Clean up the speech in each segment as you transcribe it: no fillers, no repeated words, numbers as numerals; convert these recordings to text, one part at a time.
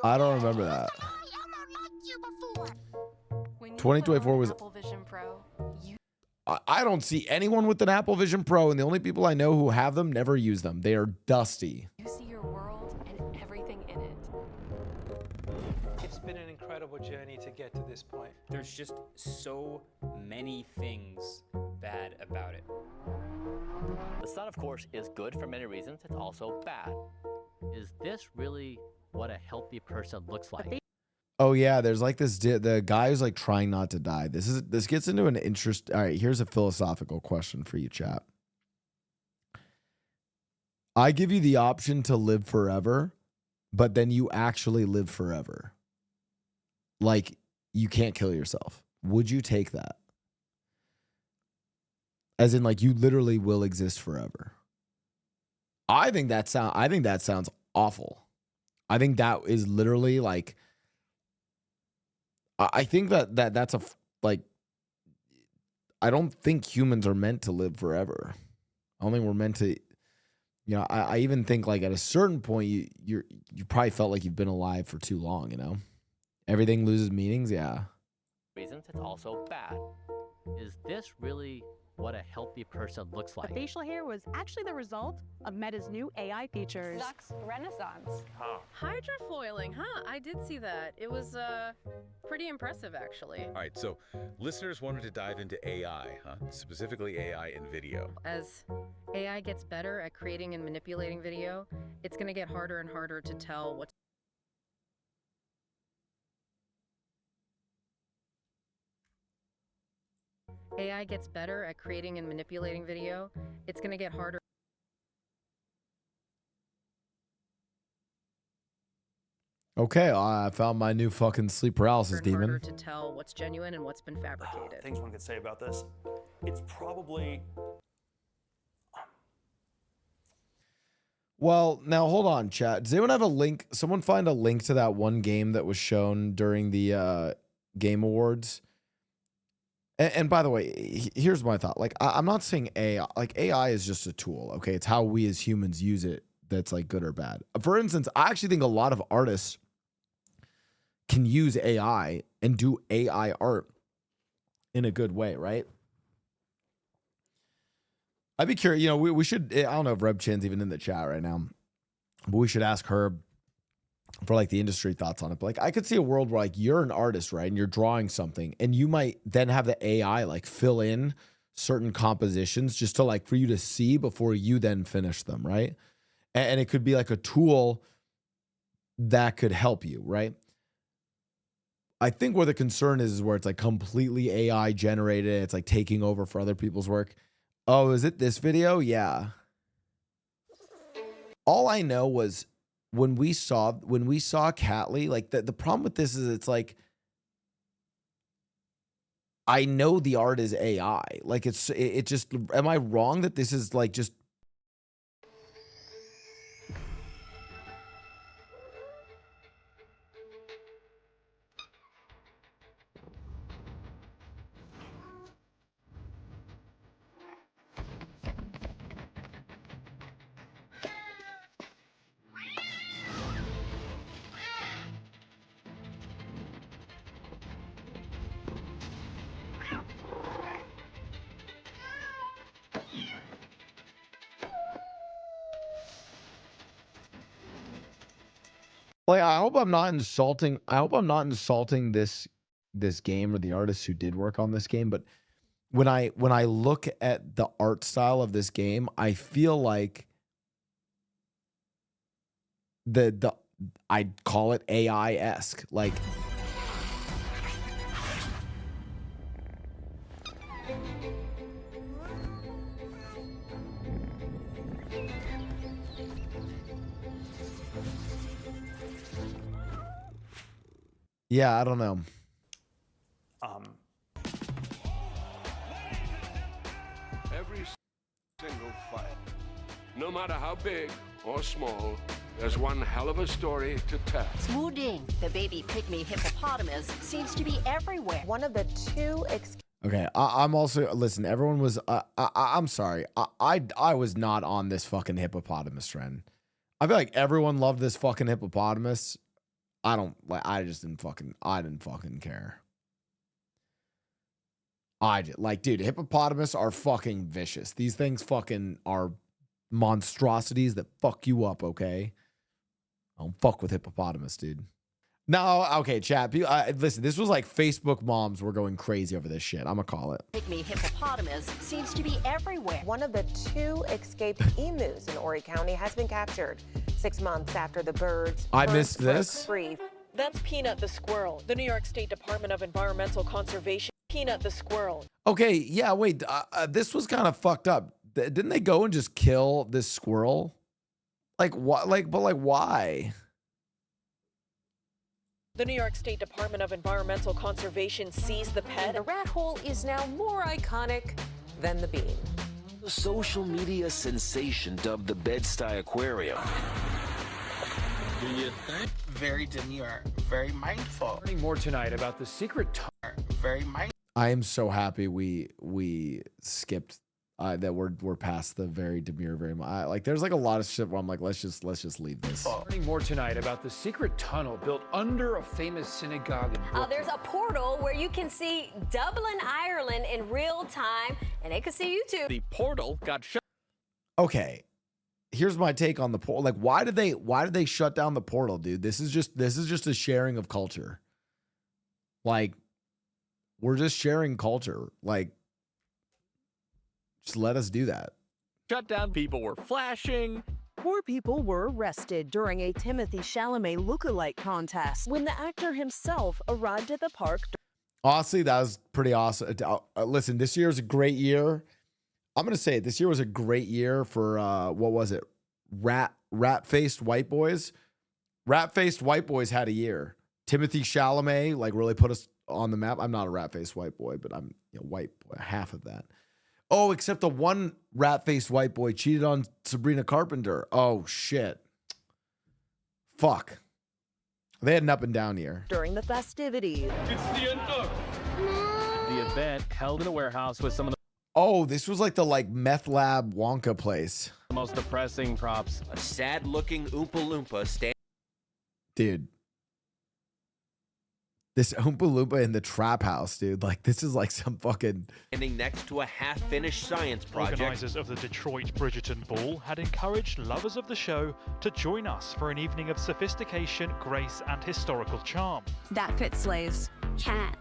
I don't remember that. 2024 was. Apple Vision Pro, I don't see anyone with an Apple Vision Pro, and the only people I know who have them never use them. They are dusty. you see your world and everything in it. It's been an incredible journey to get to this point. There's just so many things bad about it. The sun, of course, is good for many reasons. It's also bad. Is this really what a healthy person looks like? Oh yeah, there's like this the guy who's like trying not to die. This gets into an interest. All right, here's a philosophical question for you, chat. I give you the option to live forever, but then you actually live forever. Like you can't kill yourself. Would you take that? As in like you literally will exist forever. I think that sounds awful. I think that is literally like I think that's a like I don't think humans are meant to live forever. I don't think we're meant to, you know, I even think like at a certain point you probably felt like you've been alive for too long, you know? Everything loses meanings, yeah. Reasons, it's also bad. Is this really what a healthy person looks like? The facial hair was actually the result of Meta's new AI features. Zuck's Renaissance. Hydrofoiling, huh? I did see that. It was pretty impressive, actually. All right, so listeners wanted to dive into AI, huh? Specifically AI in video. As AI gets better at creating and manipulating video, it's going to get harder and harder to tell what's AI gets better at creating and manipulating video, it's going to get harder. Okay, I found my new fucking sleep paralysis and harder demon. to tell what's genuine and what's been fabricated. Things one could say about this. It's probably... Well, now hold on, chat. Does anyone have a link? Someone find a link to that one game that was shown during the Game Awards. And by the way, here's my thought. Like, I'm not saying AI. Like, AI is just a tool, okay? It's how we as humans use it that's, like, good or bad. For instance, I actually think a lot of artists can use AI and do AI art in a good way, right? I'd be curious. You know, we should... I don't know if Reb Chan's even in the chat right now, but we should ask her for like the industry thoughts on it. But like I could see a world where like you're an artist, right? And you're drawing something and you might then have the AI like fill in certain compositions just to like for you to see before you then finish them, right? And it could be like a tool that could help you, right? I think where the concern is where it's like completely AI generated. It's like taking over for other people's work. Oh, is it this video? Yeah. All I know was when we saw Catley, like the problem with this is it's like I know the art is AI. Like it just, am I wrong that this is like just like, I hope I'm not insulting this game or the artists who did work on this game, but when I look at the art style of this game, I feel like I'd call it AI-esque. Like yeah, I don't know. Every single fight, no matter how big or small, there's one hell of a story to tell. Smoothing, the baby pygmy hippopotamus, seems to be everywhere. One of the two Okay, I'm also listen. Everyone was. I'm sorry. I was not on this fucking hippopotamus trend. I feel like everyone loved this fucking hippopotamus. I don't like. I didn't fucking care. Like, dude, hippopotamus are fucking vicious. These things fucking are monstrosities that fuck you up. Okay, I don't fuck with hippopotamus, dude. No, okay, chat. Listen, this was like Facebook moms were going crazy over this shit. I'm gonna call it. Pygmy hippopotamus seems to be everywhere. One of the 2 escaped emus in Horry County has been captured 6 months after the birds. I first missed broke this. Free. That's Peanut the squirrel. The New York State Department of Environmental Conservation. Peanut the squirrel. Okay, yeah, wait. This was kind of fucked up. Didn't they go and just kill this squirrel? Like what? But why? The New York State Department of Environmental Conservation seized the pet. The rat hole is now more iconic than the bean. The social media sensation dubbed the Bed-Stuy Aquarium. Do you think? Very demure, very mindful. Learning more tonight about the secret. Very mindful. I am so happy we skipped that we're past the very demure, very much. Like there's like a lot of shit where I'm like, let's just leave this. Learning more tonight about the secret tunnel built under a famous synagogue in Brooklyn. There's a portal where you can see Dublin, Ireland in real time, and they can see you too. The portal got shut. Okay, here's my take on the portal. Like, why did they shut down the portal, dude? This is just a sharing of culture. Like, we're just sharing culture. Like, just let us do that. Shut down. People were flashing. 4 people were arrested during a Timothy Chalamet lookalike contest when the actor himself arrived at the park. Honestly, that was pretty awesome. Listen, this year was a great year. I'm gonna say it. This year was a great year for what was it? Rat-faced white boys. Rat-faced white boys had a year. Timothy Chalamet like really put us on the map. I'm not a rat-faced white boy, but I'm white boy, half of that. Oh, except the one rat-faced white boy cheated on Sabrina Carpenter. Oh shit. Fuck. They had an up and down year. During the festivities. It's the end of the event held in a warehouse with some of the Oh, this was like the meth lab Wonka place. most depressing props. A sad-looking Oompa Loompa Dude. This Oompa Loompa in the trap house, dude. Like, this is like some fucking... standing next to a half-finished science project. Organisers of the Detroit Bridgerton Ball had encouraged lovers of the show to join us for an evening of sophistication, grace, and historical charm. That fits slaves. Cat,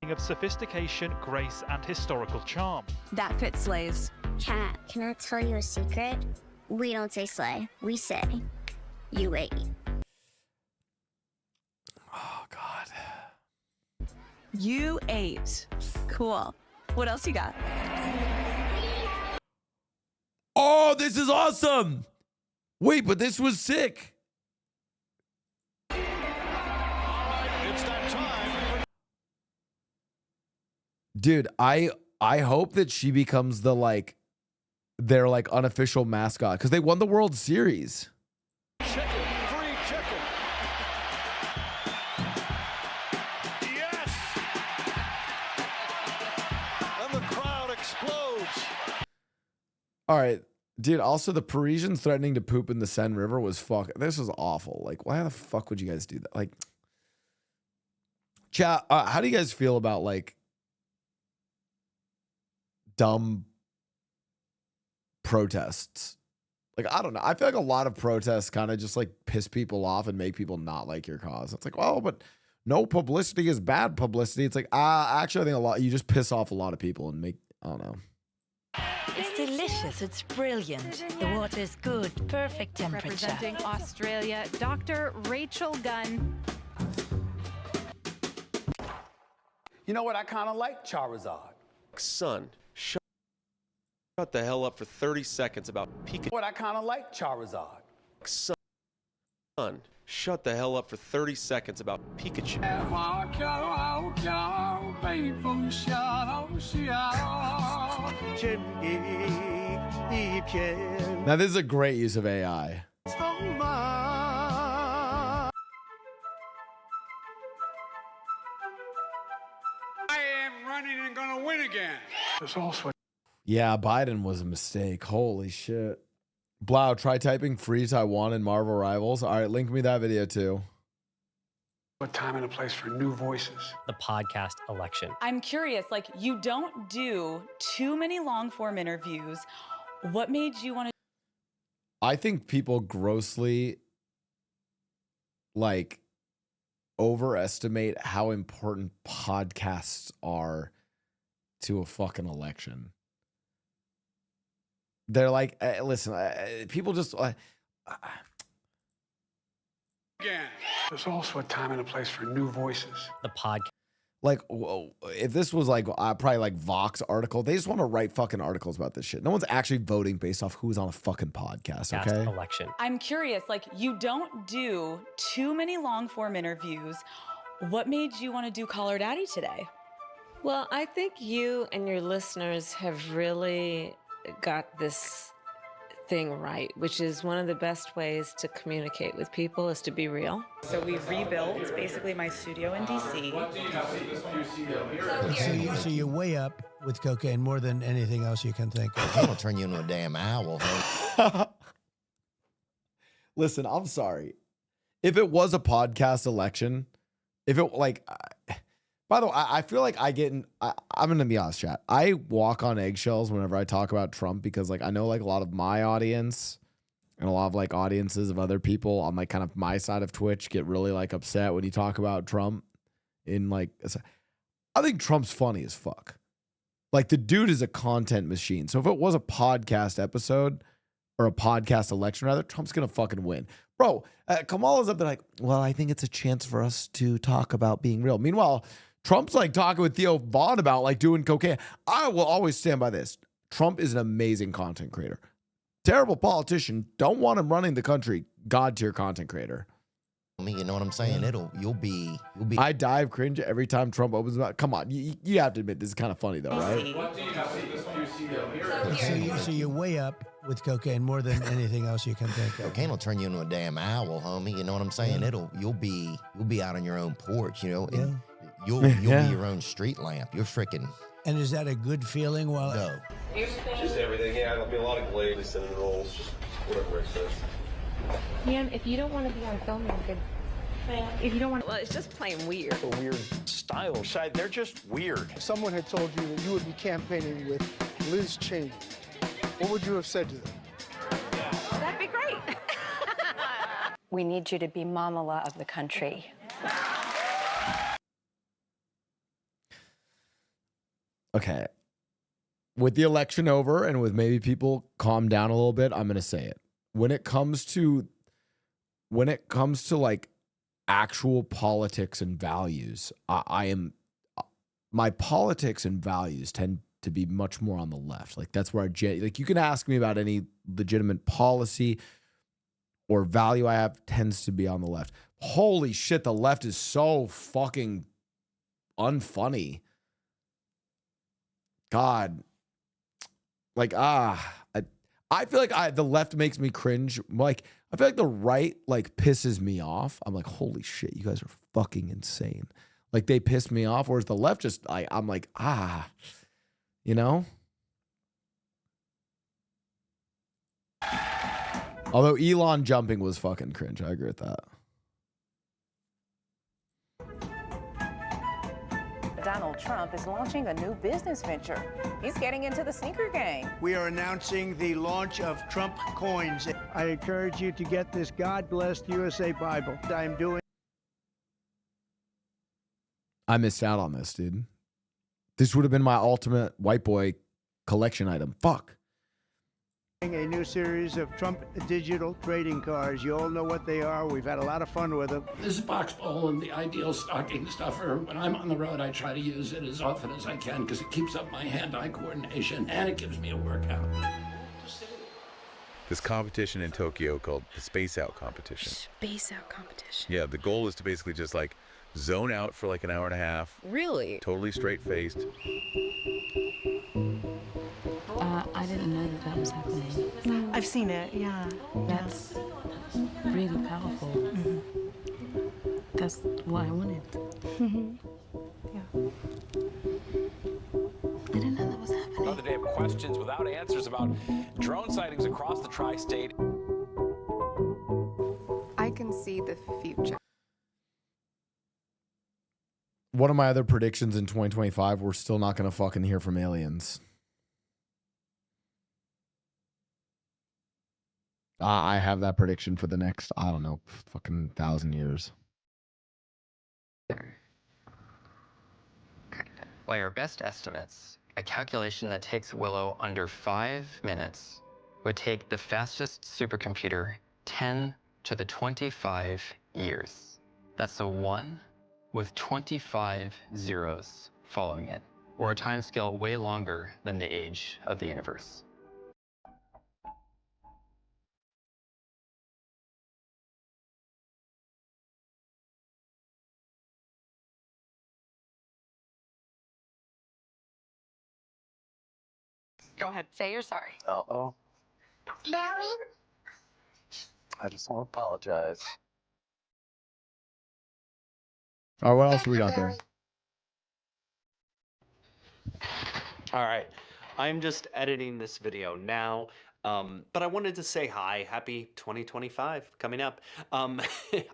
Of sophistication, grace, and historical charm. That fits slaves. Cat, can I tell you a secret? We don't say slay, we say you ate. Oh, God. You ate. Cool. What else you got? Oh, this is awesome. Wait, but this was sick. It's that time. Dude, I hope that she becomes their unofficial mascot because they won the World Series. Chicken, free chicken. Yes. And the crowd explodes. All right, dude. Also, the Parisians threatening to poop in the Seine River was fuck. This was awful. Like, why the fuck would you guys do that? Like, chat. How do you guys feel about dumb protests? Like, I don't know. I feel like a lot of protests kind of just piss people off and make people not like your cause. It's like, well, but no publicity is bad publicity. It's like, actually, I think you just piss off a lot of people and I don't know. It's delicious. It's brilliant. The water's good. Perfect temperature. Representing Australia, Dr. Rachel Gunn. You know what? I kind of like Charizard. Son, shut the hell up for 30 seconds about Pikachu. What I kind of like Charizard. Son, shut the hell up for 30 seconds about Pikachu. Now, this is a great use of AI. I am running and gonna win again. There's also Yeah, Biden was a mistake. Holy shit. Blau, try typing free Taiwan in Marvel Rivals. All right, link me that video too. What time and a place for new voices? The podcast election. I'm curious, like, you don't do too many long form interviews. What made you want to? I think people grossly like overestimate how important podcasts are to a fucking election. They're like, listen, people just Again. There's also a time and a place for new voices. The podcast. Like, whoa, if this was like probably like Vox article, they just want to write fucking articles about this shit. No one's actually voting based off who's on a fucking podcast. Okay. Election. I'm curious, like, you don't do too many long form interviews. What made you want to do Call Her Daddy today? Well, I think you and your listeners have really got this thing right, which is one of the best ways to communicate with people is to be real. So we rebuilt basically my studio in DC. So you're way up with cocaine more than anything else you can think of. It'll turn you into a damn owl. Listen, I'm sorry. If it was a podcast election, if it like, by the way, I feel like I'm going to be honest, chat. I walk on eggshells whenever I talk about Trump because like I know like a lot of my audience and a lot of like audiences of other people on like kind of my side of Twitch get really like upset when you talk about Trump in like, I think Trump's funny as fuck. Like the dude is a content machine. So if it was a podcast episode or a podcast election rather, Trump's going to fucking win. Bro, Kamala's up there like, well, I think it's a chance for us to talk about being real. Meanwhile, Trump's like talking with Theo Vaughn about like doing cocaine. I will always stand by this. Trump is an amazing content creator. Terrible politician. Don't want him running the country. God tier content creator. You know what I'm saying? You'll be. I die of cringe every time Trump opens his mouth. Come on, you have to admit this is kind of funny though, right? So you're way up with cocaine more than anything else you can think of. Cocaine will turn you into a damn owl, homie. You know what I'm saying? You'll be out on your own porch. You know, you'll be your own street lamp. You're freaking. And is that a good feeling? While no. Just everything. Yeah, there'll be a lot of glaze, cinnamon rolls, just whatever it says. Ma'am, if you don't want to be on film, you're good. If you don't want, well, it's just plain weird. A weird style. Side, they're just weird. Someone had told you that you would be campaigning with Liz Cheney. What would you have said to them? That'd be great. We need you to be mamala of the country. Okay. With the election over and with maybe people calm down a little bit, I'm going to say it. When it comes to like actual politics and values, my politics and values tend to be much more on the left. Like that's where like you can ask me about any legitimate policy or value I have tends to be on the left. Holy shit, the left is so fucking unfunny. God. Like, I feel like the left makes me cringe. Like, I feel like the right, like, pisses me off. I'm like, holy shit, you guys are fucking insane. Like, they piss me off, whereas the left just, I'm like, you know? Although Elon jumping was fucking cringe. I agree with that. Donald Trump is launching a new business venture. He's getting into the sneaker game. We are announcing the launch of Trump coins. I encourage you to get this God-blessed USA Bible. I missed out on this, dude. This would have been my ultimate white boy collection item. Fuck. A new series of Trump digital trading cards. You all know what they are. We've had a lot of fun with them. This is Box Bowl and the ideal stocking stuffer. When I'm on the road, I try to use it as often as I can because it keeps up my hand-eye coordination and it gives me a workout. This competition in Tokyo called the Space Out Competition. Space Out Competition. Yeah, the goal is to basically just like zone out for like an hour and a half. Really? Totally straight-faced. I didn't know that was happening. I've seen it, yeah. That's really powerful. Mm-hmm. That's what I wanted. Mm-hmm. Yeah. I didn't know that was happening. another day of questions without answers about drone sightings across the tri-state. I can see the future. One of my other predictions in 2025, we're still not going to fucking hear from aliens. I have that prediction for the next, I don't know, fucking 1,000 years. By our best estimates, a calculation that takes Willow under 5 minutes would take the fastest supercomputer 10 to the 25 years. That's a 1 with 25 zeros following it, or a timescale way longer than the age of the universe. Go ahead, say you're sorry. Uh-oh. Barry? I just want to apologize. All right, what else do we got there? All right, I'm just editing this video now, but I wanted to say hi, happy 2025 coming up. I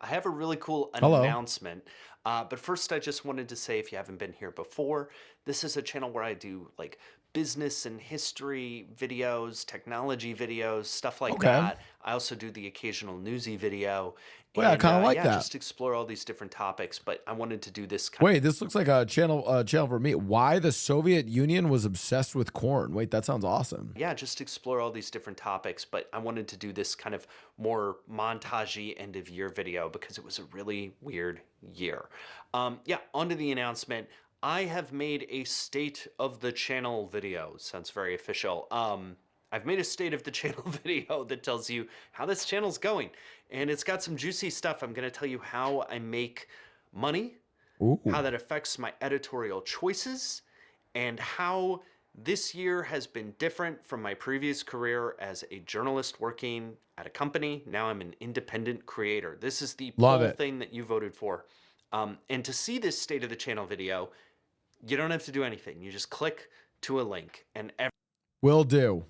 have a really cool announcement, but first I just wanted to say, if you haven't been here before, this is a channel where I do like business and history videos, technology videos, stuff like that. I also do the occasional newsy video. Well, yeah, I kind of like that. Just explore all these different topics, but I wanted to do this Wait, this looks like a channel for me. Why the Soviet Union was obsessed with corn. Wait, that sounds awesome. Yeah, just explore all these different topics, but I wanted to do this kind of more montage-y end of year video because it was a really weird year. Yeah, on to the announcement. I have made a state of the channel video. Sounds very official. I've made a state of the channel video that tells you how this channel's going. And it's got some juicy stuff. I'm going to tell you how I make money, how that affects my editorial choices, and how this year has been different from my previous career as a journalist working at a company. Now I'm an independent creator. This is the poll thing that you voted for. And to see this state of the channel video, you don't have to do anything. You just click to a link and will do.